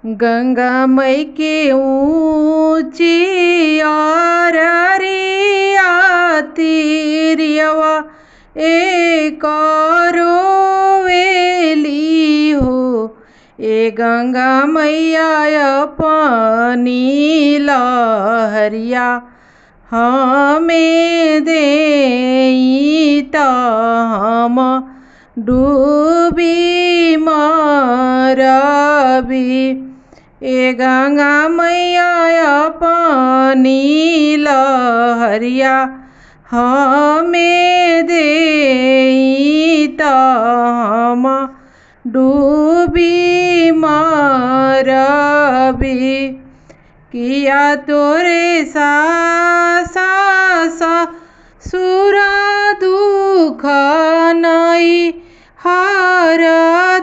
गंगा मई के ऊँची आररिया तिरियवा एक रोवेली हो। ए गंगा मैया अपनी लहरिया हमें देई त हम डूबी मरबी। ए गंगा मैया अपनी लहरिया हमें देई त हम डूबी मरबी। किया तोरे सास सुरा दुख नई हर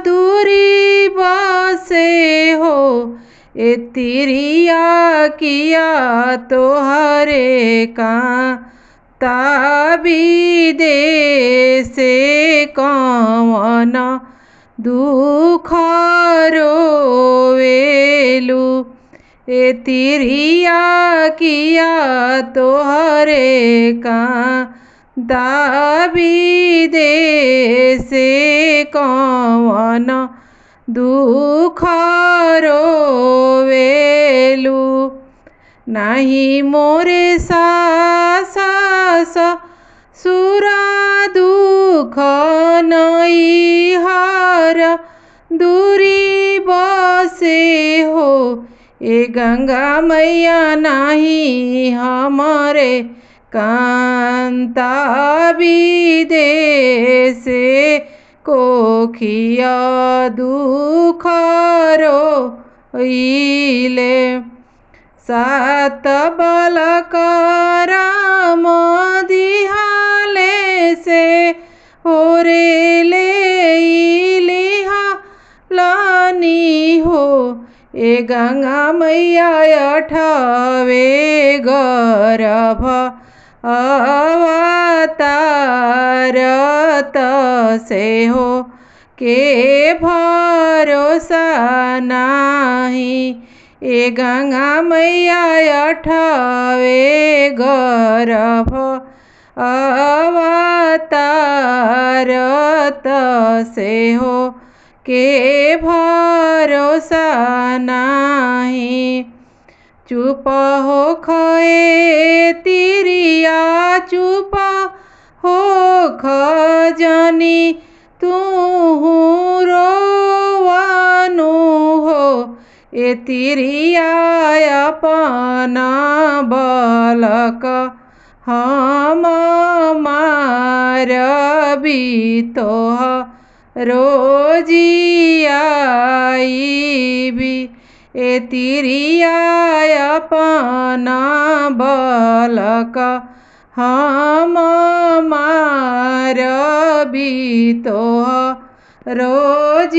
दूरी बसे हो। ए तिरिया किया तोहरे का विदेश कवन दुख रोवेलू। ए तिरिया किया तोहरे का विदेश कवन दुख रोवेलू। नहीं मोरे सास सुरा दुख नई हर दूरी बसे हो। ए गंगा मैया नाही हमारे कांता विदेश कोखिया दुख रोइले। सात बलक राम दिहाले से होरे ले लिहा लानी हो। ए गंगा मैया अठवे गर्भ अवतारत से हो के भरोसा नाही। ए गंगा मैया अठवे गर्भ अवतारत से हो के भरोसा नाही। चुप हो खए तिरिया चुप हो खजनी तू रोवनु हो। ए तिरिया अपना बलक हम मारबी तोह रोजियाईबी। ए तिरिया अपना बलक हम मारबी तोह रोजियाईबी।